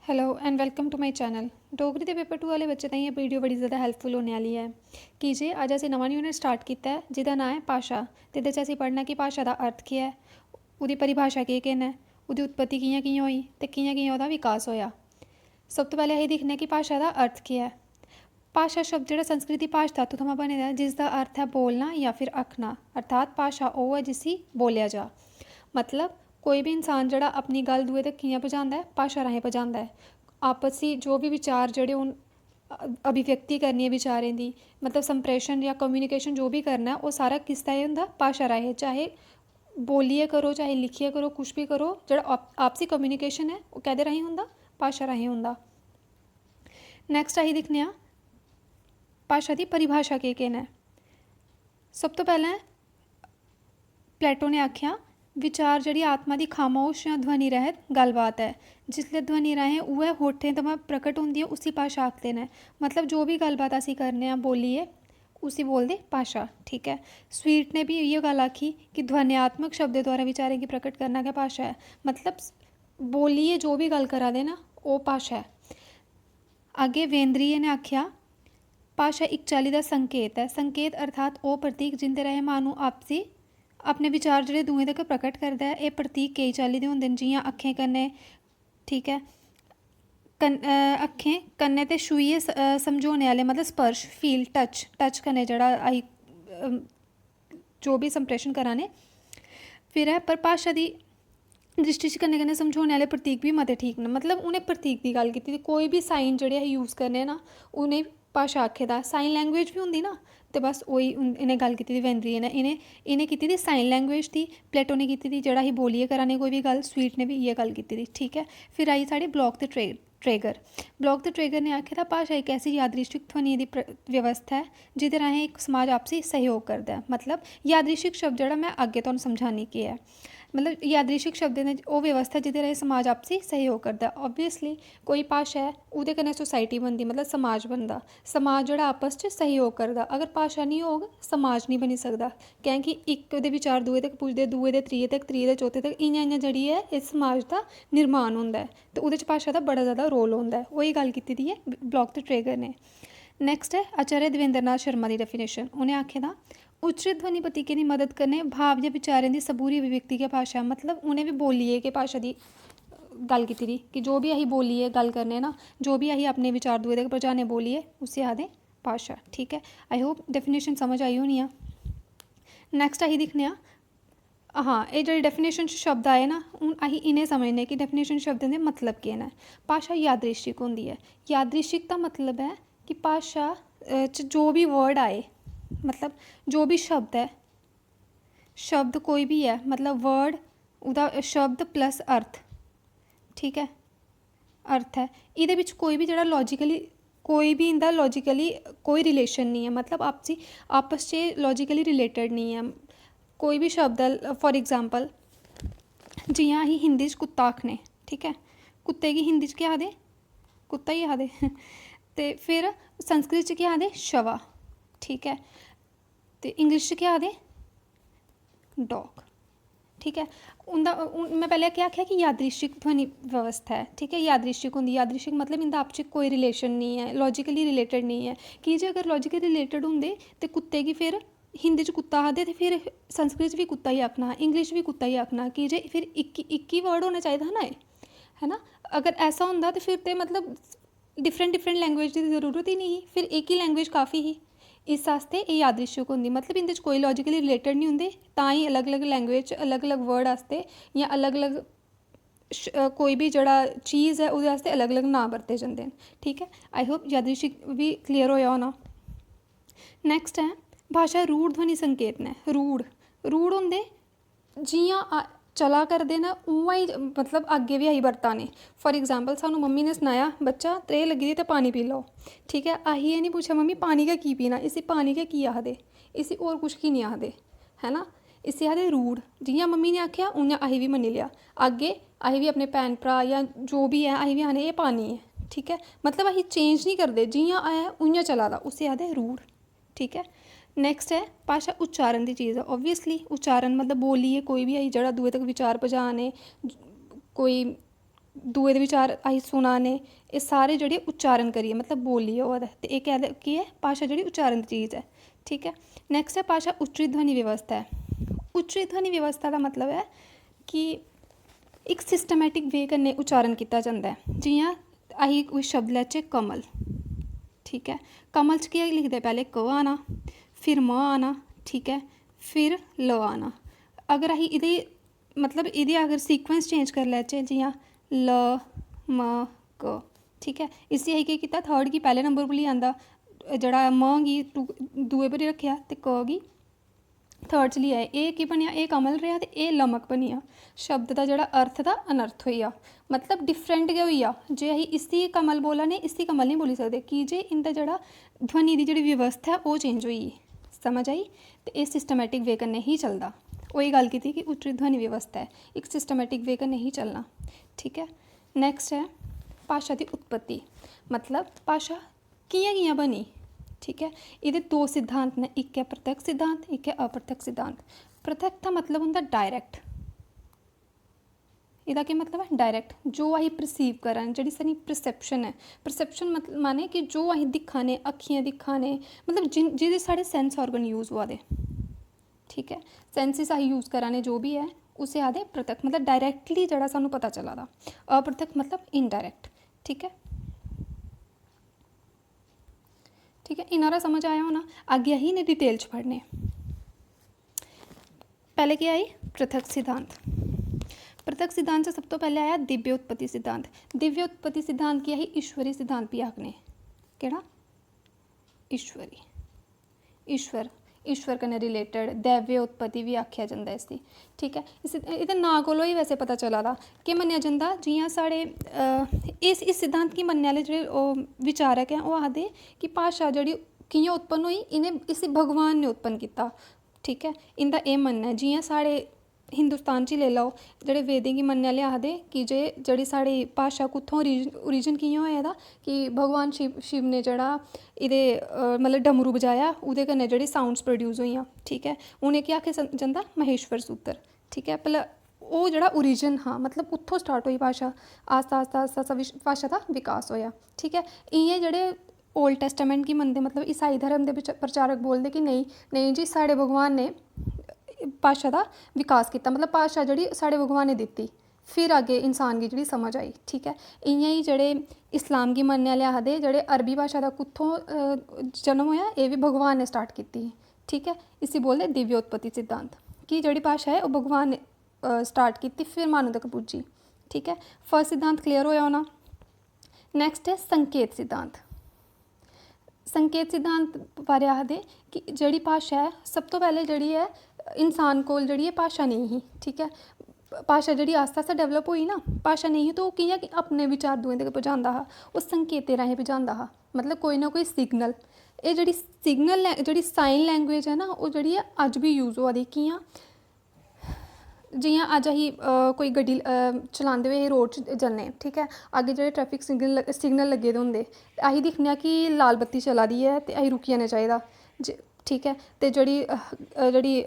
Hello and welcome to my channel. Dogri के paper 2 वाले बच्चे ताईं ये वीडियो बड़ी ज़्यादा हैल्पफुल होने वाली है कि जे अज असीं नवां यूनिट स्टार्ट किया है जिसका नाम है भाषा। तो ये असीं पढ़ना कि भाषा का अर्थ क्या है, उसकी परिभाषा क्या है, उसकी उत्पत्ति कियां कियां हुई तो कियां कियां उसका विकास होया। सब तो पहले असीं दिखने कि भाषा का अर्थ क्या है। भाषा शब्द जो संस्कृत भाषा धातु थमां बने दा जिसका अर्थ है बोलना या फिर आखना, अर्थात भाषा वो है जिसी बोलिया जा। मतलब कोई भी इंसान जड़ा अपनी गल दूए तक कियां पहुँचाता है, भाषा राहें पहुँचाता है। आपसी जो भी विचार जड़े हूँ अभिव्यक्ति करनी है विचारें की, मतलब संप्रेषण या कम्यूनिकेशन जो भी करना है वो सारा किस तरह होंदा, भाषा राहें। चाहे बोलिए करो चाहे लिखिए करो कुछ भी करो, जड़ा आपसी कम्यूनिकेशन है वो कहदे राहें होंदा, भाषा राहें होंदा। नैक्सट असीं दिक्खने आं भाषा की परिभाषा केह् है। सब तो पहले प्लेटो ने आख्या विचार जड़ी आत्मा की खामोश या ध्वनि रहित गलबात है, जिसले ध्वनि राहें वह होठें थमां प्रकट होंदी है उसी भाषा आखते हैं। मतलब जो भी गलबात असीं करने बोलिए उसी बोलते भाषा। ठीक है। स्वीट ने भी ये गल आखी कि ध्वनियात्मक शब्द द्वारा विचारें की प्रकट करना क्या भाषा है। मतलब बोलिए जो भी गल करा दे ना वो भाषा है। आगे वेंद्रीय ने आख्या भाषा एक चाली का संकेत है। संकेत अर्थात वो प्रतीक जिंदे रहे मानू आपसी अपने विचार जोड़े दूएं तक प्रकट करता है। ये प्रतीक कई चाली के होंगे जियां अखें कन्ने, ठीक है, अखें कन्ने ते छूइए समझाने वाले, मतलब स्पर्श फील टच कन्ने जड़ा आई जो भी संप्रेषण कराने। फिर है पर भाषा की दृष्टि कन्ने कन्ने समझाने वाले प्रतीक भी मते ठीक न। मतलब उन्हें प्रतीक की गल की, कोई भी साइन जोड़े यूज़ करने ना उन्हें भाषा आखे दा। साइन लैंग्वेज भी होंगी ना, तो बस वही इन्हें गल की वेंद्रीय ने इन्हें की साइन लैंग्वेज की, प्लेटो ने की जड़ा ही बोलिए कराने कोई भी गल, स्वीट ने भी ये गल की। ठीक है। फिर आई साढ़े ब्लॉक द ट्रेगर। ब्लॉक द ट्रेगर ने आखे था भाषा एक ऐसी यादृशिक ध्वनि की व्यवस्था है जिदे राहें एक समाज आपसी सहयोग करता है। मतलब यादृशिक शब्द जड़ा मैं अगे तुहानूं समझानी कि है। मतलब यादृशिक शब्द ने वो व्यवस्था जिदे राहें समाज आपसी सहयोग करता है। ओबवियसली कोई भाषा है उहदे कन्नै सोसाइटी बनती, मतलब समाज बनता। समाज जोड़ा आपस च सहयोग करता। अगर भाषा नहीं होग समाज नहीं बनी सकता, क्योंकि एक दे विचार दूए तक पुजदे, दूए दे त्रीए तक, त्रीए दे चौथे तक, इ'यां इ'यां जड़ी है इस समाज का निर्माण होंदा है। तो उहदे च भाषा का बड़ा ज़्यादा रोल होंदा है। वही गल कीती दी है ब्लॉक द ट्रेगर ने। नैक्सट है आचार्य देवेंद्र नाथ शर्मा की डेफिनेशन। उन्हें आखे दा उच्च ध्वनि प्रतीकें की मदद करने भाव या विचारें की सबूरी अभिव्यक्ति की भाषा। मतलब उन्हें भी बोलिए कि भाषा की गल की थी कि जो भी अही बोलिए गल करने ना, जो भी अही अपने विचार दूए तक पहुँचाने बोलिए उसे आखदे भाषा। ठीक है। आई होप डेफिनेशन समझ आई होनी। नैक्सट अही दिखने हाँ, ये जो डेफिनेशन शब्द आए ना हूँ अही इन्हें समझने कि डेफिनेशन शब्द के मतलब क्या है। भाषा यादृशिक होंगी है। यादृशिक का मतलब है कि भाषा जो भी वर्ड आए, मतलब जो भी शब्द है, शब्द कोई भी है, मतलब वर्ड उदा शब्द प्लस अर्थ, ठीक है, अर्थ है। ये कोई भी जरा लॉजिकली कोई भी इंदा लॉजिकली कोई रिलेशन नहीं है। मतलब आपस च लॉजिकली रिलेटेड नहीं है। कोई भी शब्द है फॉर एग्जाम्पल जियां अहीं हिंदी च कुत्ता आखने, ठीक है, कुत्ते की हिंदी च क्या आखदे, कुत्ता ही आखदे। तो फिर संस्कृत च क्या आखदे, शवा। ठीक है। तो इंग्लिश च क्या आखदे, डॉग। ठीक है। उनका मैं पहले क्या आख्या कि यादृशिक ध्वनि व्यवस्था है। ठीक है। यादृशिक होंगी, यादृशिक मतलब इंदा आपस कोई रिलेशन नहीं है, लॉजिकली रिलेटेड नहीं है। कि जे अगर लॉजिकली रिलेटेड होंगे तो कुत्ते की फिर हिंदी च कुत्ता आखदे तो फिर संस्कृत भी कुत्ता ही आखना, इंग्लिश भी कुत्ता ही आखना। कि जे फिर एक ही वर्ड होना चाहिए है ना, है ना। अगर ऐसा होंदा तो फिर तो मतलब डिफरेंट लैंग्वेज की जरूरत ही नहीं, फिर एक ही लैंग्वेज काफ़ी ही। इस वास्ते ये यादृशिक होंगी। मतलब इंदे कोई लॉजिकली रिलेटेड नहीं होंगे, तां अलग अलग लैंग्वेज अलग अलग वर्ड आस्ते या अलग अलग कोई भी जड़ा चीज़ है उसदे अलग अलग नाम बरते जाते हैं। ठीक है। आई होप यादृशिक भी क्लीयर होया होना। नैक्सट है भाषा रूढ़ ध्वनि संकेत ने। रूढ़ होंगे जियां चला करते ना उआं ही, मतलब अगे भी अही बरताने। फॉर एग्जाम्पल सानू मम्मी ने सनाया बच्चा त्रेह् लगी दी तो पानी पी लो। ठीक है। अही ये नहीं पूछा मम्मी पानी का की पीना, इसी पानी का की आखदे, इसी और कुछ की नहीं आखदे, है ना। इसी आखदे रूढ़। जियां मम्मी ने आख्या उ'यां अही भी मन्नी लिया। अगे अही भी अपने भैन भ्रा या जो भी है अही भी आखने ये पानी है। ठीक है। मतलब अही चेंज नहीं करते, जियां आया उ'यां चला दा, उसी आखदे रूढ़। ठीक है। नैक्सट है भाषा उच्चारण की चीज़ है। ओबवियसली उच्चारण मतलब बोलिए कोई भी आई जड़ा दूए तक विचार पहुँचाने, कोई दूए दे विचार असीं सुना ने, एह् सारे जेह्ड़े उच्चारण करियै मतलब बोलियै होआ दा ते एह् केह् है भाशा जेह्ड़ी उच्चारण दी चीज़ है। ठीक है, नैक्सट है भाशा उच्चरी ध्वनि व्यवस्था है। उच्चरी ध्वनि व्यवस्था का मतलब है कि एक सिस्टमैटिक वे कन्नै उच्चारण किया जंदा है। जियां असीं कोई शब्द लैचे कमल, ठीक है, कमल च केह् लिखदे पैह्लें क आना, फिर म आना, ठीक है, फिर ल आना। अगर असीं एह्दे मतलब एह्दे अगर सीक्वेंस चेंज करी लैचे जियां ल म क, ठीक है, इसी असीं केह् कीता थर्ड गी पैह्ले नंबर पर लेई आंदा, जेह्ड़ा म गी दूए पर रक्खेआ ते क गी थर्ड च लेई आए। एह् केह् बनेआ, एह् कमल रेहा ते एह् लमक बनी गेआ। शब्द दा जेह्ड़ा अर्थ दा अनर्थ होई गेआ, मतलब डिफरेंट गै होई गेआ। जे असीं इसी कमल बोला ने इसी कमल नहीं बोली सकदे कि जे इंदा जेह्ड़ा ध्वनि दी जेह्ड़ी व्यवस्था है ओह् चेंज होई गेई। समझ आई? ते एह् सिस्टमैटिक वे कन्नै ही चलदा। ओही गल्ल कीती कि उच्चरी ध्वनि व्यवस्था है एक सिस्टमैटिक वे कन्नै ही चलना। ठीक है, नैक्सट है भाशा दी उत्पत्ति, मतलब भाशा कि'यां कि'यां बनी। ठीक है, एह्दे दो सिद्धांत ने, एक है प्रत्यक्ष सिद्धांत, एक है अप्रत्यक्ष सिद्धांत। प्रत्यक्ष का मतलब होंदा डायरैक्ट, एह्दा केह् मतलब है डायरैक्ट, जो असीं परसीव करा ने, जेह्ड़ी साढ़ी परसैप्शन है। परसैप्शन मतलब माने कि जो असीं दिक्खा ने, अक्खियां दिक्खा ने, मतलब जेह्दे साढ़े सेंस ऑर्गन यूज़ होआ दे। ठीक है, सेंसिस असीं यूज़ करा ने जो भी है उसे आखदे प्रत्यक्ष, मतलब डायरैक्टली जेह्ड़ा सानूं पता चला दा। अप्रत्यक्ष मतलब इनडायरैक्ट। ठीक है, ठीक है, इन्ना समझ आया होना। अग्गे असीं इन्हें डिटेल च पढ़ने। पहले क्या आई प्रत्यक्ष सिद्धांत। प्रत्यक्ष सिद्धांत से सब तो पहले आया दिव्य उत्पत्ति सिद्धांत। दिव्य उत्पत्ति सिद्धांत की असीं ईश्वरी सिद्धांत भी आखने। केड़ा? ईश्वरी, ईश्वर कन्नै रिलेटिड दैव्य उत्पत्ति भी आखेआ जंदा इसी। ठीक है, इहदे नां कोला ही वैसे पता चला दा कि मन्नेआ जंदा जियां साढ़े इस सिद्धांत गी मन्नने आह्ले जेह्ड़े विचारक हैं ओह् आखदे कि भाशा जेह्ड़ी कि'यां उत्पन्न होई, इ'नें इसी भगवान ने उत्पन्न कीता। ठीक है, इंदा एह् मन्नना है। जियां साढ़े हिंदुस्तान च लेई लैओ, जेह्ड़े वेदें गी मन्नने आह्ले आखदे कि जेह्ड़ी साढ़ी भाशा कुत्थुआं ओरिजिन कि'यां होएआ दा कि भगवान शिव ने जेह्ड़ा एह्दे मतलब डमरू बजाया, ओह्दे कन्नै जेह्ड़ी साउंड्स प्रोड्यूस होइयां। ठीक है, उ'नें केह् आखेआ जंदा महेश्वर सूत्र। ठीक है, भला ओह् जेह्ड़ा ओरिजिन हा, मतलब उत्थुं स्टार्ट होई भाशा, आस्ता आस्ता भाशा दा विकास होएआ। ठीक है, इ'यां जेह्ड़े ओल्ड टेस्टामेंट गी मनदे, मतलब ईसाई धर्म दे प्रचारक बोलदे कि नेईं जी साढ़े भगवान ने भाशा दा विकास किया, मतलब भाशा जेह्ड़ी साढ़े भगवान ने दित्ती, फिर अग्गें इंसान गी जेह्ड़ी समझ आई। ठीक है, इ'यां ही जेह्ड़े इस्लाम गी मन्नने आह्ले आखदे जेह्ड़े अरबी भाशा दा कुत्थों जन्म होएआ, एह् बी भगवान ने स्टार्ट कीती ही। ठीक है, इसी बोलदे दिव्य उत्पत्ति सिद्धांत कि जेह्ड़ी भाशा है ओह् भगवान ने स्टार्ट कीती फिर मानव तक पुज्जी। ठीक है, फर्स्ट सिद्धांत क्लियर होया होना। नैक्सट है संकेत सिद्धांत। संकेत सिद्धांत बारे आखदे कि जेह्ड़ी भाशा है सब तो पैह्ले जेह्ड़ी है इंसान कोल जेह्ड़ी है भाशा नेईं ही। ठीक है, भाशा जेह्ड़ी आस्ता आस्ता डेवलप होई ना, भाशा नेईं ही तो ओह् कि'यां अपने विचार दूएं तक पजांदा हा, ओह् संकेतें राहें पजांदा हा, मतलब कोई ना कोई सिग्नल। एह् जेह्ड़ी सिग्नल जेह्ड़ी साइन लैंग्वेज है ना, ओह् जेह्ड़ी है अज्ज भी यूज़ होआ दी। कि'यां? जियां अज्ज असीं कोई गड्डी चलांदे होई रोड च जन्ने, ठीक है, अग्गें जेह्ड़े ट्रैफिक सिग्नल लग्गे दे होंदे, असीं दिक्खने आं कि लाल बत्ती चला दी ऐ ते असीं रुकी जाना चाहिदा। ठीक है, ते जेह्ड़ी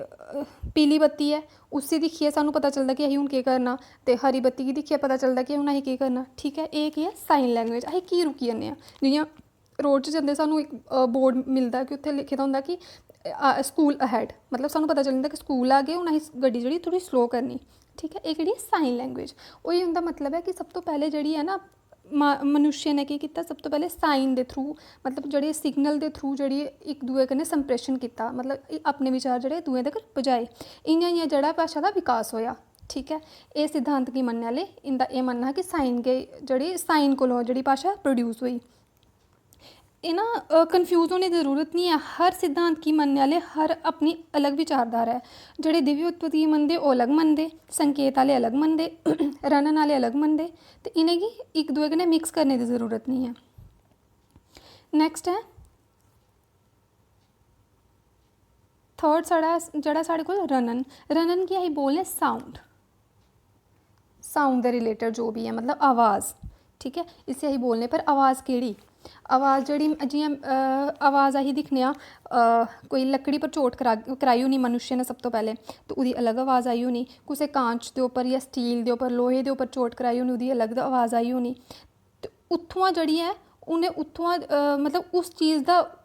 पीली बत्ती ऐ उसी दिक्खियै सानूं पता चलदा कि असीं हून केह् करना, ते हरी बत्ती गी दिक्खियै पता चलदा कि हून असीं केह् करना। ठीक है, एह् केह् ऐ साइन लैंग्वेज। असीं की रुकी जन्ने आं, जियां रोड च जंदे सानूं इक बोर्ड मिलदा कि उत्थें लिखे दा होंदा कि स्कूल अहेड, मतलब सानूं पता चली जंदा कि स्कूल आ गए, हून असीं गड्डी जेह्ड़ी थोह्ड़ी स्लो करनी। ठीक है, एह् केह्ड़ी साइन लैंग्वेज। ओही उं'दा मतलब है कि सब तो पैह्ले जेह्ड़ी है ना मनुष्य ने केह् कीता, सब तो पैह्ले साइन दे थ्रू, मतलब जेह्ड़े सिग्नल दे थ्रू जेह्ड़ी इक दूए कन्नै संप्रेशन कीता, मतलब अपने विचार जेह्ड़े दूएं तक पजाए। इ'यां इ'यां जेह्ड़ा भाशा दा विकास होएआ। ठीक है, एह् सिद्धांत गी मन्नने आह्ले इंदा एह् मन्नना हा कि साइन गे जेह्ड़ी साइन कोलों जेह्ड़ी भाशा प्रोड्यूस होई। एह् ना कन्फ्यूज़ होने दी जरूरत नहीं है। हर सिद्धांत गी मन्नने आह्ले हर अपनी अलग विचारधारा है। जेह्ड़े दिव्य उत्पत्ति गी मनदे ओह् अलग मनदे, संकेत आह्ले अलग मनदे, रनन आह्ले अलग मनदे, ते इ'नेंगी इक दूए कन्नै मिक्स करने दी जरूरत नहीं है। नैक्सट है थर्ड साढ़ा जेह्ड़ा साढ़े कोल रनन गी असीं बोलने साउंड दे रिलेटेड जो भी है, मतलब आवाज़। ठीक है, इसी असीं बोलने, पर आवाज़ केह्ड़ी? आवाज़ जेह्ड़ी जियां आवाज़ अहीं दिक्खने आं कोई लकड़ी पर चोट कराई होनी मनुष्य ने सब तो पैह्लें, तो ओह्दी अलग आवाज़ आई होनी। कुसै कांच दे उप्पर या स्टील दे उप्पर लोहे दे उप्पर चोट कराई होनी, ओह्दी अलग आवाज़ आई होनी। ते उत्थुआं जेह्ड़ी ऐ उ'नें उत्थुआं मतलब उस चीज़ दा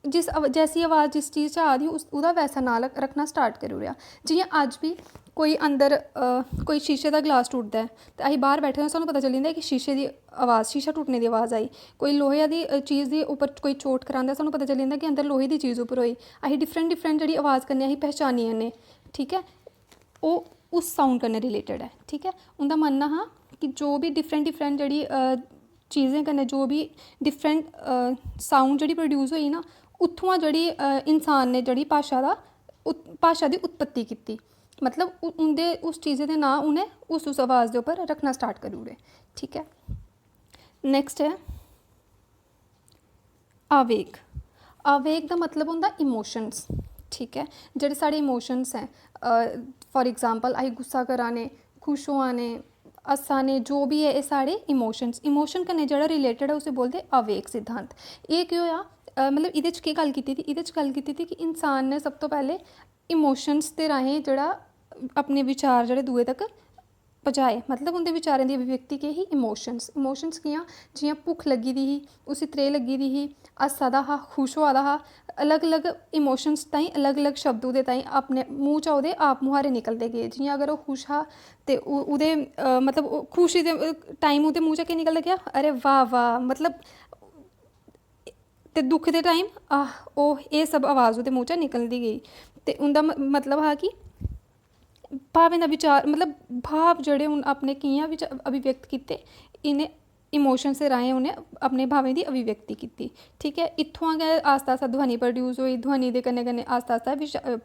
जैसी आवाज़ जिस चीज़ च आ दी ओह्दा वैसा नांऽ रखना स्टार्ट करी ओड़ेआ। जियां अज्ज बी कोई अंदर कोई शीशे दा गलास टुटदा ऐ ते असीं बाहर बैठे दे सानूं पता चली जंदा कि शीशे दी आवाज़, शीशा टुटने दी आवाज़ आई। कोई लोहे दी चीज़ दी उप्पर कोई चोट करांदा सानूं पता चली जंदा कि अंदर लोहे दी चीज़ उप्पर होई। असीं डिफरेंट जेह्ड़ी आवाज़ कन्नै असीं पहचानी जन्ने, ठीक ऐ, ओह् उस साउंड कन्नै रिलेटिड ऐ। ठीक ऐ, उं'दा मन्नना हा कि जो भी डिफरेंट जेह्ड़ी चीज़ें कन्नै जो भी डिफरेंट साउंड जेह्ड़ी प्रोड्यूस होई ना, उत्थुआं जेह्ड़ी इंसान ने जेह्ड़ी भाशा दी उत्पत्ति कीती। मतलब उं'दे उस चीज़ै दे नांऽ उ'नें उस आवाज़ दे उप्पर रखना स्टार्ट करी ओड़े। ठीक ऐ, नैक्सट ऐ आवेग। आवेग दा मतलब होंदा इमोशंस। ठीक ऐ, जेह्ड़े साढ़े इमोशंस हैं, फॉर एग्जांपल असीं गुस्सा करा ने, खुश होआ ने, हस्सा ने, जो भी है एह् साढ़े इमोशन कन्नै जेह्ड़ा रिलेटिड है उसे बोलदे आवेग सिद्धांत। एह् केह् होया, मतलब एह्दे च केह् गल्ल कीती थी, एह्दे च गल्ल कीती थी कि इंसान ने सब तो पैह्ले इमोशंस दे राहें जेह्ड़ा अपने विचार जेह्ड़े दूए तक पजाए। मतलब उं'दे विचारें दी अभिव्यक्ति केह् ही, इमोशंस कि'यां, जियां भुक्ख लग्गी दी ही, उसी त्रेह् लग्गी दी ही, हस्सा दा हा, खुश होआ दा हा, अलग अलग इमोशंस ताईं अलग अलग शब्द ओह्दे ताईं अपने मूंह चा ओह्दे आप मुहारे निकलदे गे। जियां अगर ओह् खुश हा ते ओह्दे मतलब खुशी दे टाइम ओह्दे मूंह चा केह् निकलदा गेआ, अरे वाह वाह, मतलब ते दुख दे टाइम ओह् एह् सब आवाज़ ओह्दे मूंह चा निकलदी गेई। ते उं'दा मतलब हा कि भावें दा विचार, मतलब भाव जेह्ड़े हून अपने कि'यां अभिव्यक्त कीते, इ'नें इमोशंस दे राहें उ'नें अपने भावें दी अभिव्यक्ति कीती। ठीक ऐ, इत्थुआं गै आस्ता आस्ता ध्वनि प्रोड्यूस होई, ध्वनि दे कन्नै कन्नै आस्ता आस्ता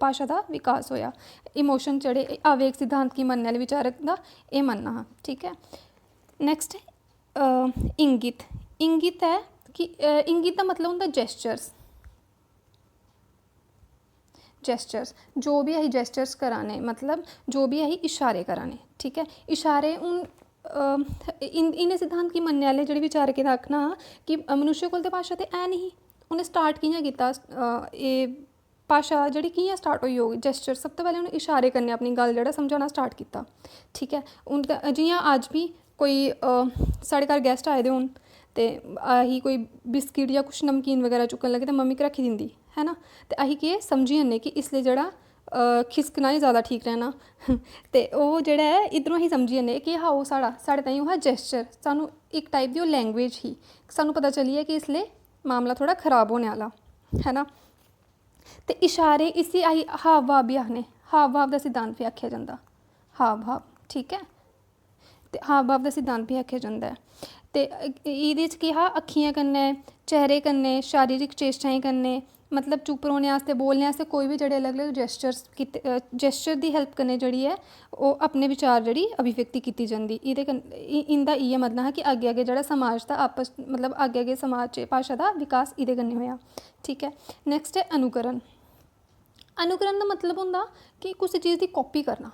भाशा दा विकास होया। इमोशन जेह्ड़े आवेग सिद्धांत गी मन्नने आह्ले विचारक दा एह् मन्नना हा। ठीक ऐ, नैक्सट इंगित। इंगित ऐ कि इंगित दा मतलब होंदा जेस्चर्स, जो भी असीं जेस्चर्स करा ने, मतलब जो भी असीं इशारे करा ने। ठीक ऐ, इशारे हून इ'नें सिद्धांत गी मन्नने आह्ले जेह्ड़े विचारकें दा आखना हा कि मनुष्य कोल ते भाशा ते है नहीं ही, उ'नें स्टार्ट कि'यां कीता, एह् भाशा जेह्ड़ी कि'यां स्टार्ट होई होग, जेस्चर, सब तो पैह्लें उ'नें इशारे कन्नै अपनी गल्ल जेह्ड़ा समझाना स्टार्ट कीता। ठीक ऐ, हून जियां अज्ज बी कोई साढ़े घर गेस्ट आए दे होन ते असीं कोई बिस्किट जां कुछ नमकीन बगैरा चुक्कन लगे ते मम्मी रक्खी दिंदी है ना, ते असीं केह् समझी जन्ने कि इसलै जेह्ड़ा खिसकना ही ज़्यादा ठीक रहना ते ओह् जेह्ड़ा ऐ इद्धरों असीं समझी जन्ने केह् हा ओह् साढ़े ताईं ओह् हा जेस्चर, सानूं इक टाइप दी ओह् लैंग्वेज ही, सानूं पता चली गेआ कि इसलै मामला थोह्ड़ा ख़राब होने आह्ला है ना। ते इशारे, इसी असीं हाव भाव बी आखने, हाव भाव दा सिद्धांत बी आखेआ जंदा, हाव भाव। ठीक ऐ, ते हाव भाव दा सिद्धांत बी आखेआ जंदा ऐ। ते एह्दे च केह् हा, अक्खियां कन्नै, चेहरे कन्नै, शारीरिक चेष्टाएं कन्नै, मतलब चुप्प रौह्ने आस्तै, बोलने आस्तै कोई भी जेह्ड़े अलग अलग जेस्चर दी हेल्प कन्नै जेह्ड़ी ऐ ओह् अपने विचार जेह्ड़ी अभिव्यक्ति कीती जंदी। एह्दे कन्नै इं'दा इ'यै मतलब हा कि अग्गें अग्गें जेह्ड़ा समाज दा आपस, मतलब अग्गें अग्गें समाज च भाशा दा विकास एह्दे कन्नै होया। ठीक ऐ, नैक्सट ऐ अनुकरण। अनुकरण दा मतलब होंदा कि कुसै चीज़ दी कॉपी करना।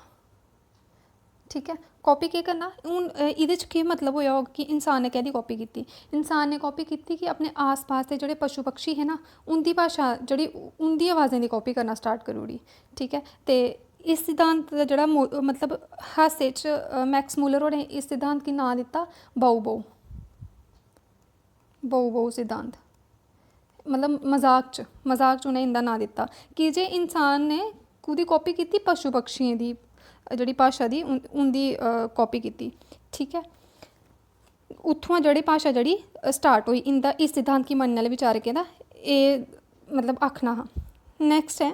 ठीक ऐ, कॉपी केह् करना, हून एह्दे च केह् मतलब होया होग कि इंसान ने कैह्दी कॉपी कीती, इंसान ने कॉपी कीती कि अपने आस पास दे जेह्ड़े पशु पक्षी हे ना, उं'दी भाशा जेह्ड़ी उं'दी आवाज़ें दी कॉपी करना स्टार्ट करी ओड़ी। ठीक ऐ, ते इस सिद्धांत दा जेह्ड़ा मतलब हास्य च मैक्स मूलर होरें इस सिद्धांत गी नांऽ दित्ता बऊ सिद्धांत। मतलब मजाक च उ'नें इं'दा नांऽ दित्ता कि जे इंसान ने कोह्दी कॉपी कीती, पशु पक्षियें दी जेह्ड़ी भाशा दी उं'दी कॉपी कीती। ठीक ऐ, उत्थुआं जेह्ड़ी भाशा जेह्ड़ी स्टार्ट होई, इं'दा इस सिद्धांत गी मन्नने आह्ले विचारकें दा एह् मतलब आखना हा। नैक्सट ऐ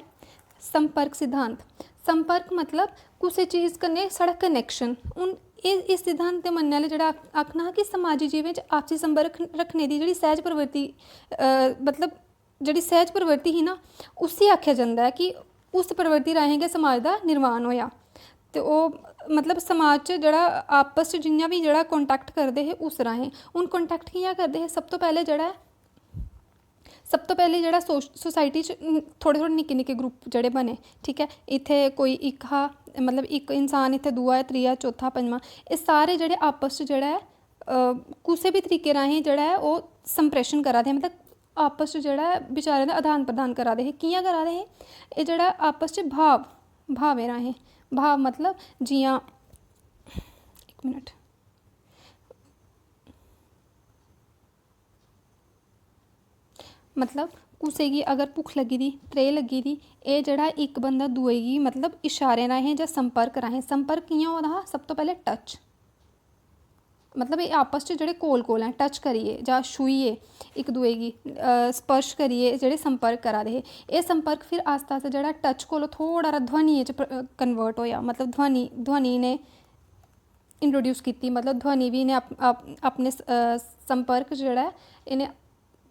संपर्क सिद्धांत। संपर्क मतलब कुसै चीज़ कन्नै साढ़ा कनैक्शन। हून इस सिद्धांत दे मन्नने आह्ले जेह्ड़ा आखना हा कि समाजी जीवन च आपसी संपर्क रक्खने दी जेह्ड़ी सैह्ज प्रवृत्ति, मतलब जेह्ड़ी सैह्ज प्रवृत्ति ही ना, उसी आखेआ जंदा ऐ कि उस प्रवृत्ति राहें गै समाज दा निर्माण होया। ते ओह् मतलब समाज च जेह्ड़ा आपस च जियां बी जेह्ड़ा कॉन्टैक्ट करदे हे उस राहें। हून कॉन्टैक्ट कि'यां करदे हे, सब तो पैह्लें जेह्ड़ा सोसाइटी च थोह्ड़े निक्के निक्के ग्रुप जेह्ड़े बने। ठीक ऐ, इत्थै कोई इक हा, मतलब इक इंसान इत्थै दूआ त्रीया चौथा पंजमा, एह् सारे जेह्ड़े आपस च जेह्ड़ा ऐ कुसै भी तरीके राहें जेह्ड़ा है ओह् संप्रेशन करा दे हे, मतलब आपस च जेह्ड़ा विचारें दा आदान प्रदान करा दे हे। कि'यां करा दे हे? एह् जेह्ड़ा आपस च भावें राहें, भाव मतलब जियां इक मिनट, मतलब कुसै गी अगर भुक्ख लग्गी दी, त्रेह् लग्गी दी, एह् जेह्ड़ा इक बंदा दुए गी मतलब इशारे राहें जां संपर्क राहें, संपर्क कि'यां होआ दा हा? सब तो पैह्लें टच, मतलब एह् आपस च जेह्ड़े कोल हैं, टच करियै जां छूहियै इक दुए गी स्पर्श करियै जेह्ड़े संपर्क करा दे हे। एह् संपर्क फिर आस्ता आस्ता जेह्ड़ा टच कोला थोह्ड़ा हारा ध्वनिये च कन्वर्ट होएआ, मतलब ध्वनि ने इंट्रोड्यूस कीती, मतलब ध्वनि बी इ'नें अपने संपर्क जेह्ड़ा ऐ इ'नें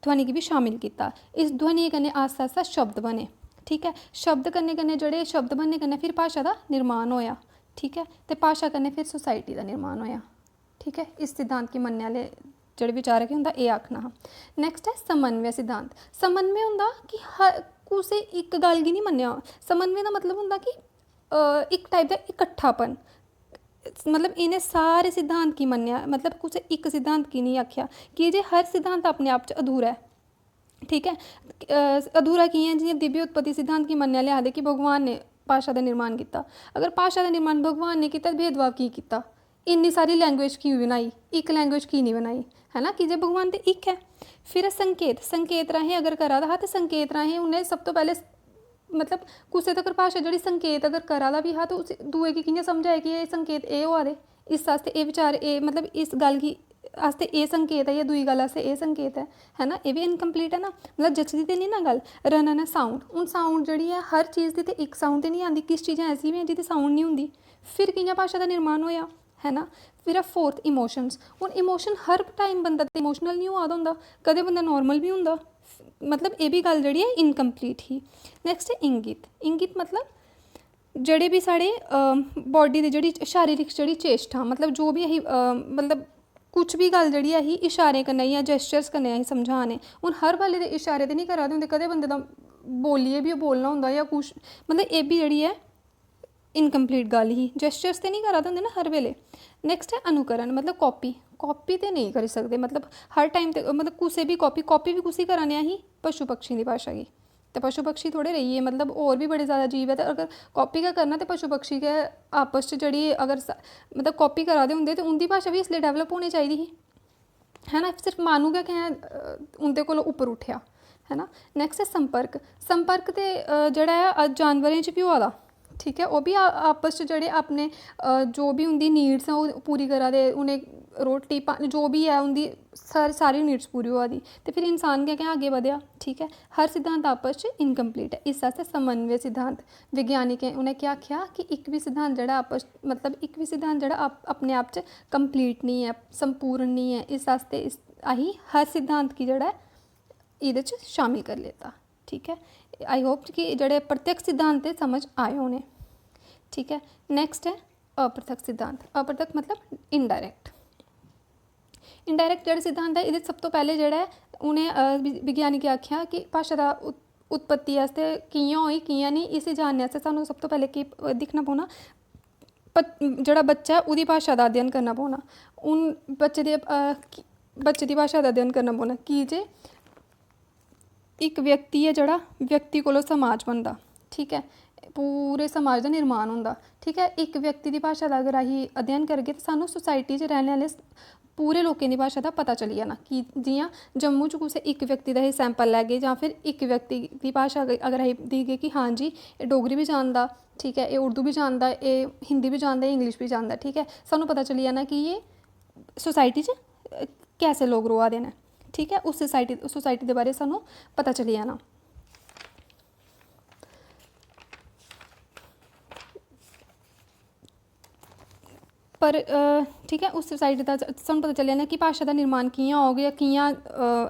ध्वनि गी बी शामिल कीता। इस ध्वनि कन्नै आस्ता आस्ता शब्द बने, ठीक है। शब्द कन्नै कन्नै जेह्ड़े शब्द बनने कन्नै फिर भाशा दा निर्माण होएआ, ठीक है। ते भाशा कन्नै फिर सोसाइटी दा निर्माण होएआ, ठीक है। इस सिद्धांत गी मन्नने आह्ले जेह्ड़े विचारक हे उं'दा एह् आखना हा। नैक्सट है समन्वय सिद्धांत। समन्वय होंदा कि कुसै इक गल्ल गी निं मन्नेआ। समन्वय दा मतलब होंदा कि इक टाइप दा इकट्ठापन, मतलब इ'नें सारे सिद्धांत गी मन्नेआ, मतलब कुसै इक सिद्धांत गी निं आखेआ, कि जे हर सिद्धांत अपने आप च अधूरा ऐ, ठीक है। अधूरा कि'यां? जियां दिव्य उत्पत्ति सिद्धांत गी मन्नने आह्ले आखदे कि भगवान ने भाशा दा निर्माण कीता। अगर भाशा दा निर्माण भगवान ने कीता, भेदभाव की कीता? इन्नी सारी लैंग्वेज क्यों बनाई? इक लैंग्वेज की नहीं बनाई, है ना, कि जे भगवान ते इक है। फिर संकेत राहें अगर करा दा हा, ते संकेत राहें उन्नै सब तो पैह्ले मतलब कुसै तक्कर भाशा जेह्ड़ी संकेत अगर करा दा बी हा, तो उसी दुए गी कि'यां समझाए कि एह् संकेत एह् होआ दे, इस आस्तै एह् विचार एह्, मतलब इस गल्ल गी आस्तै एह् संकेत है, जां दूई गल्ल आस्तै एह् संकेत है ना। एह् बी इनकम्पलीट है ना, मतलब जचदी ते निं ना गल्ल। रनन है साउंड। हून साउंड जेह्ड़ी ऐ हर चीज़ दी ते इक साउंड ते निं आंदी, किश चीज़ां ऐसियां बी हैं जित्थै साउंड निं होंदी। फिर कि'यां भाशा दा निर्माण होएआ, है ना। फिर ऐ फोर्थ इमोशंस। हून इमोशन हर टाइम बंदा ते इमोशनल निं होआ दा होंदा, कदें बंदा नॉर्मल बी होंदा, मतलब एह् बी गल्ल जेह्ड़ी ऐ इनकम्पलीट ही। नैक्सट है इंगित। इंगित मतलब जेह्ड़े बी साढ़े बॉडी दी जेह्ड़ी शारीरिक जेह्ड़ी चेष्टा, मतलब जो बी अही मतलब कुछ बी गल्ल जेह्ड़ी ऐ ही इशारे कन्नै जां जैस्चर्स कन्नै अहीं समझा ने। हून हर बाल्ली दे इशारे ते निं करा दे होंदे, कदें बंदे दा बोलियै बी बोलना होंदा जां कुछ, मतलब एह् बी जेह्ड़ी ऐ इनकम्पलीट गल्ल ही। जैस्चर्स ते नहीं करा दे होंदे ना हर वेले। नैक्सट है अनुकरण, मतलब कॉपी ते नहीं करी सकदे, मतलब हर टाइम ते मतलब कुसै बी कॉपी भी कुसी करा ने अहीं? पशु पक्षी दी भाशा गी। ते पशु पक्षी थोह्ड़े रेही गे, मतलब होर बी बड़े ज़्यादा जीव ऐ, ते अगर कॉपी गै करना ते पशु पक्षी गै आपस च जेह्ड़ी अगर मतलब कॉपी करा दे होंदे ते उं'दी भाशा बी इसलेई डेवलप होनी चाहिदी ही, है ना। सिर्फ माह्नू गै कैं उं'दे कोला उप्पर उट्ठेआ, है ना। नैक्सट है संपर्क ते जेह्ड़ा ऐ जानवरें च बी होआ दा, ठीक है। ओह् बी आपस च जेह्ड़े अपने जो बी उं'दी नीड्स ऐ ओह् पूरी करा दे, उ'नें रोटी पानी जो बी ऐ उं'दी सारी नीड्स पूरी होआ दी, ते फिर इंसान गै अग्गें बधेआ, ठीक है। हर सिद्धांत आपस च इनकम्पलीट है, इस आस्तै समन्वय सिद्धांत। वैज्ञानिकें उ'नें केह् आखेआ कि इक बी सिद्धांत जेह्ड़ा आपस मतलब इक बी सिद्धांत जेह्ड़ा अपने आप च कंप्लीट निं ऐ, संपूर्ण निं ऐ, इस आस्तै अहीं हर सिद्धांत गी जेह्ड़ा ऐ एह्दे च शामिल करी लेता, ठीक है। आई होप कि जेह्ड़े प्रत्यक्ष सिद्धांत ते समझ आए होने, ठीक है। नैक्सट है अप्रत्यक्ष सिद्धांत। अप्रत्यक्ष मतलब इनडायरैक्ट जेह्ड़े सिद्धांत ऐ एह्दे सब तो पैह्ले जेह्ड़ा ऐ उ'नें विज्ञानिकें आखेआ कि भाशा दा उत्पत्ति आस्तै कि'यां होई कि'यां नेईं, इसी जानने आस्तै सानूं सब तो पैह्ले केह् दिक्खना पौना, जेह्ड़ा बच्चा ऐ ओह्दी भाशा दा अध्ययन करना पौना। हून बच्चे दी भाशा दा अध्ययन करना पौना, की जे इक व्यक्ति ऐ जेह्ड़ा व्यक्ति कोला समाज बनदा, ठीक है। पूरे समाज दा निर्माण होंदा, ठीक है। इक व्यक्ति दी भाशा दा अगर अहीं अध्ययन करगे ते सानूं सोसाइटी च रैह्ने आह्ले पूरे लोकें दी भाशा दा पता चली जाना, कि जियां जम्मू च कुसै इक व्यक्ति दा अहीं सैंपल लैगे, जां फिर इक व्यक्ति दी भाशा अगर अहीं दिखगे कि हां जी एह् डोगरी बी जानदा, ठीक है, एह् उर्दू बी जानदा, एह् हिंदी बी जानदा, इंग्लिश बी जानदा, ठीक है। सानूं पता चली जाना कि एह् सोसाइटी च कैसे लोग रोआ दे न, ठीक है। उस सोसाइटी दे बारे सानूं पता चली जाना। पर ठीक है, उस सोसाइटी दा सानूं पता चली जाना कि भाशा दा निर्माण कि'यां होग, जां कि'यां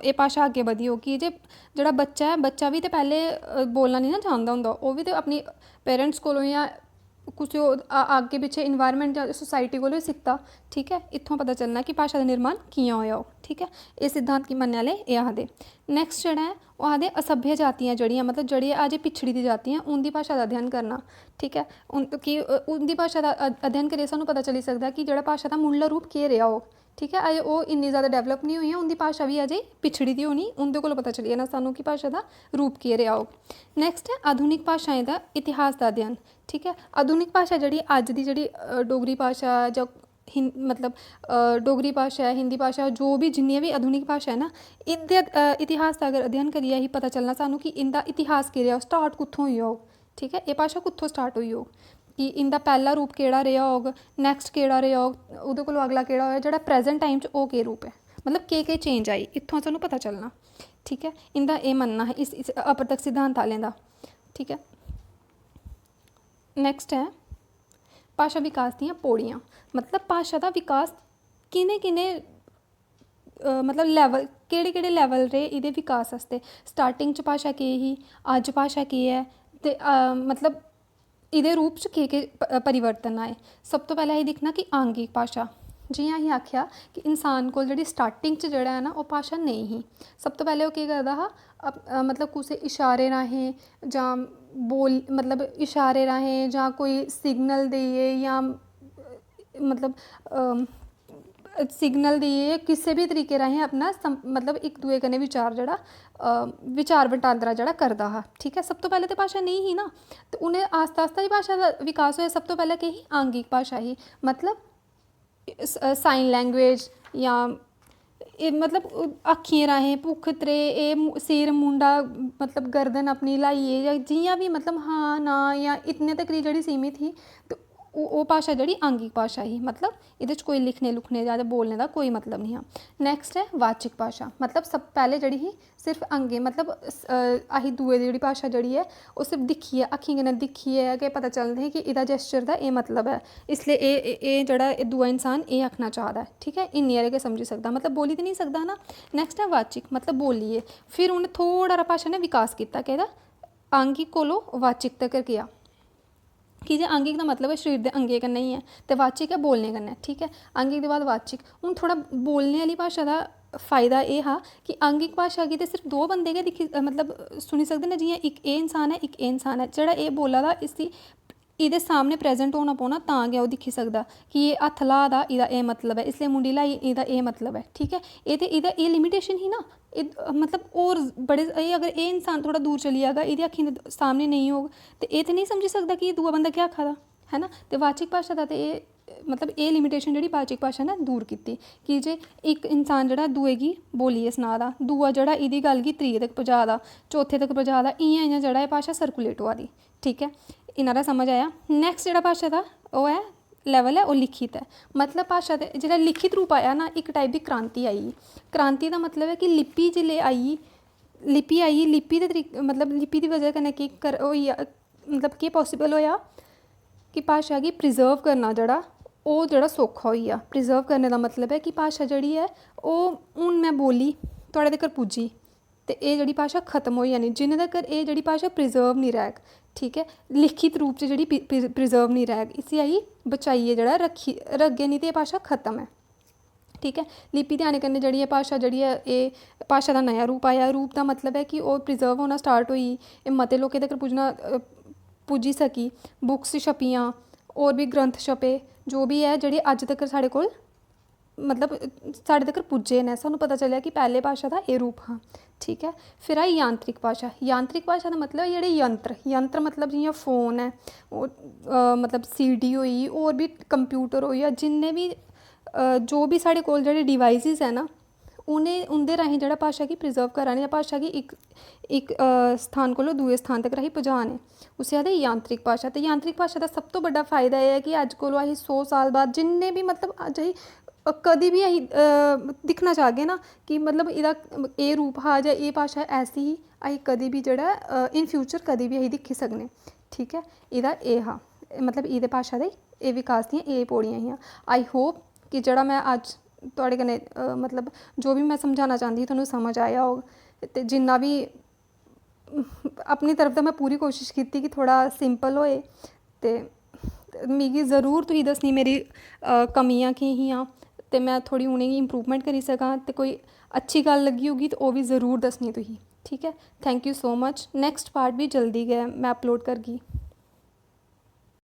एह् भाशा अग्गें बधी होग, कि जे जेह्ड़ा बच्चा बी ते पैह्ले बोलना निं ना जानदा होंदा, ओह् बी ते अपनी पेरेंट्स कोलों जां कुसै अग्गें पिच्छे इन्वायरमेंट जां सोसाइटी कोलों ही सिखदा, ठीक ऐ। इत्थुआं पता चलना कि भाशा दा निर्माण कि'यां होएआ होग, ठीक ऐ। एह् सिद्धांत गी मन्नने आह्ले एह् आखदे। नैक्सट जेह्ड़ा ऐ ओह् आखदे असभ्य जातियां जेह्ड़ियां, मतलब जेह्ड़ियां अजें पिछड़ी दी जातियां, उं'दी भाशा दा अध्ययन करना, ठीक ऐ। कि उं'दी भाशा दा अध्ययन करियै सानूं पता चली सकदा कि जेह्ड़ा भाशा दा मुल्ला रूप केह् रेहा होग, ठीक है। अजे वो इन्नी ज़्यादा डेवलप नहीं हुई, उनकी भाशा भी अजे पिछड़ी दी होनी, उनके कोल पता चली जाना सानूं कि भाशा का रूप केह् रेहा होग। नैक्सट है आधुनिक भाशाएं का इतिहास का अध्ययन। ठीक है, आधुनिक भाशा जी अज की जी डोगरी भाशा जां मतलब डोगरी भाशा है, हिंदी भाशा, जो भी जिन्नियां भी आधुनिक भाशा है ना, इंदे इतिहास का अगर अध्ययन करिए ही पता चलना सानूं कि इंदा इतिहास केह् रेहा, स्टार्ट कुत्थों होई होग। ठीक है, ये भाशा कुत्थों स्टार्ट हुई होग, कि इंदा पहला रूप केड़ा रेहा होग, नैक्सट केड़ा रेहा होग, उहदे कोलों अगला केड़ा होया, जेह्ड़ा प्रेजेंट टाइम च ओह् केह् रूप है, मतलब केह् चेंज आई, इत्थों सानूं पता चलना। ठीक है, इंदा एह् मनना है इस अपरतक सिद्धांत आह्लें दा। ठीक है, नैक्सट है भाशा विकास दियां पौड़ियां। मतलब भाशा का विकास किने किने मतलब लैवल केड़े केड़े लैवल रेह् इहदे विकास आस्ते। स्टार्टिंग च भाशा केह् ही, अज्ज भाशा केह् है, ते मतलब इहदे रूप च केह् परिवर्तन आए। सब तो पैह्लें असीं दिक्खना कि आंगिक भाशा, जियां असीं आखेआ कि इंसान कोल जेह्ड़ी स्टार्टिंग च जेह्ड़ा है ना ओह् भाशा नेईं ही। सब तो पैह्लें ओह् केह् करदा हा, मतलब कुसै इशारे राहें जां मतलब इशारे राहें जां कोई सिग्नल देइयै जां मतलब सिग्नल देइयै किसी भी तरीके राहें अपना मतलब इक दूए कन्नै विचार जेह्ड़ा विचार वटांदरा जेह्ड़ा करदा हा। ठीक है, सब तो पैह्लें ते भाशा नेईं ही ना, ते उ'नें आस्ता आस्ता ही भाशा दा विकास होया। सब तो पैह्लें केह् ही, आंगिक भाशा ही, मतलब साइन लैंग्वेज जां मतलब अक्खियें राहें भुक्ख त्रेह्, एह् सिर मुंडा मतलब गर्दन अपनी ल्हाइयै जां जियां भी मतलब हाँ ना जां इतने तक दी जेह्ड़ी सीमित ही, ते ओह् भाशा जेह्ड़ी आंगिक भाशा ही। मतलब एह्दे च कोई लिखने लुखने जां बोलने दा कोई मतलब नहीं हा। नैक्सट है वाचिक भाशा। मतलब सब पैह्लें जेह्ड़ी ही सिर्फ अंगें, मतलब असीं दूए दी जेह्ड़ी भाशा जेह्ड़ी है ओह् सिर्फ दिक्खियै अक्खीं कन्नै दिक्खियै गै पता चलदा कि एह्दा जेस्चर दा एह् मतलब है, इसलिए एह् जेह्ड़ा दूआ इंसान एह् आखना चाह् दा है। ठीक है, इन्नी हारी गै समझी सकदा, मतलब बोली ते नहीं सकदा ना। नैक्सट है वाचिक, मतलब बोलिए। फिर उ'नें थोह्ड़ा हारा भाशा ने विकास कीता, केह्दा, आंगिक कोलों वाचिक तक्कर गेआ। कि जे आंगिक दा मतलब है शरीर दे अंगें कन्नै ही है, ते वाचिक है बोलने कन्नै। ठीक है, आंगिक दे बाद वाचिक। हून थोह्ड़ा बोलने आह्ली भाशा दा फायदा एह् हा कि आंगिक भाशा गी ते सिर्फ दो बंदे गै मतलब सुनी सकदे न, जियां इक एह् इंसान है, इक एह् इंसान है। जेह्ड़ा एह् बोला दा इसी एह्दे सामने प्रेजेंट होना पौना, तां गै ओह् दिक्खी सकदा कि एह् हत्थ ल्हा दा, एह्दा एह् मतलब है, इसलेई मुंडी ल्हाई एह्दा एह् मतलब है। ठीक है, एह् ते एह्दा एह् लिमिटेशन ही ना, मतलब होर बड़े अगर एह् इंसान थोह्ड़ा दूर चली जागा, एह्दी अक्खीं दे सामने नेईं होग, ते एह् ते नहीं समझी सकदा कि एह् दूआ बंदा केह् आखा दा है ना। ते वाचिक भाशा दा ते एह् मतलब एह् लिमिटेशन जेह्ड़ी वाचिक भाशा ने दूर कीती, कि जे इक इंसान जेह्ड़ा दूए गी बोलियै सना दा, दूआ जेह्ड़ा एह्दी गल्ल गी त्रिये तक पजा दा, चौथे तक पजा दा, इ'यां इ'यां जेह्ड़ा एह् भाशा सर्कुलेट होआ दी। ठीक है, इन्ना हारा समझ आया। नैक्सट जेह्ड़ा भाशा दा ओह् है लैवल है, ओह् लिखित है। मतलब भाशा दे जेह्ड़ा लिखित रूप आया ना, इक टाइप दी क्रांति आई। क्रांति दा मतलब है कि लिपि जिसले आई, लिपि दे तरीके मतलब लिपि दी वजह कन्नै केह् होई, मतलब केह् पॉसिबल होया कि भाशा गी प्रिजर्व करना जेह्ड़ा ओह् जेह्ड़ा सौखा होई गेआ। प्रिजर्व करने दा मतलब है कि भाशा जेह्ड़ी है ओह् हून मैं बोली थुआढ़े तक्कर पुज्जी, ते एह् जेह्ड़ी भाशा खत्म होई जानी जिन्ने तक्कर एह् जेह्ड़ी भाशा प्रिजर्व नहीं रैह्ग। ठीक है, लिखित रूप च जेह्ड़ी प्रिजर्व नहीं रैह्ग, इसी असीं बचाइयै जेह्ड़ा रखगे, नहीं ते एह् भाशा खत्म है। ठीक है, लिपि दे आने कन्नै जेह्ड़ी भाशा जेह्ड़ी है एह् भाशा दा नया रूप आया। रूप दा मतलब है कि ओह् प्रिजर्व होना स्टार्ट होई, एह् मते लोकें तक्कर पुज्जी सकी, बुक्स छपियां, होर भी ग्रंथ छपे, जो भी है जेह्ड़े अज्ज तक्कर साढ़े कोल मतलब साढ़े तक्कर पुज्जे न, सानूं पता चलेआ कि पैह्ले भाशा दा एह् रूप हा। ठीक है, फिर आई यांत्रिक भाशा। यांत्रिक भाशा दा मतलब जेह्ड़े यंत्र मतलब जियां फोन है, मतलब CD होई, होर भी कंप्यूटर होई, जिन्ने भी जो भी साढ़े कोल जेह्ड़े डिवाइसिस है ना, उं'दे राहें जेह्ड़ा भाशा गी प्रिजर्व करा ने, भाशा गी इक स्थान कोला दूए स्थान तक असीं पजा ने, उसी आखदे यांत्रिक भाशा। ते यांत्रिक भाशा दा सब तो बड्डा फायदा एह् है कि अज्ज कोला असीं 100 साल बाद जिन्ने भी मतलब अज्ज असीं कभी भी असीं दिक्खना चाहगे ना कि मतलब एह्दा एह् रूप हा जां एह् भाशा ऐसी ही, असीं कदें भी जेह्ड़ा इन फ्यूचर कदें भी असीं दिक्खी सकने। ठीक है, एह्दा एह् हा मतलब एह्दे भाशा दे एह् विकास दियां एह् पौड़ियां हियां। आई होप कि जेह्ड़ा मैं अज्ज तुआढ़े कन्नै मतलब जो भी मैं समझाना चांह्दी ही तुहानूं समझ आया होग, ते जिन्ना भी अपनी तरफ दा मैं पूरी कोशिश कीती कि थोह्ड़ा सिंपल होए, ते मिगी ज़रूर तुसीं दस्सनी मेरी कमियां केह् हियां, ते मैं थोह्ड़ी उ'नेंगी इंप्रूवमेंट करी सकां, ते कोई अच्छी गल्ल लग्गी होगी ते ओह् बी ज़रूर दस्सनी तुसीं। ठीक है, thank you so much. Next part भी जल्दी गै मैं अपलोड करगी।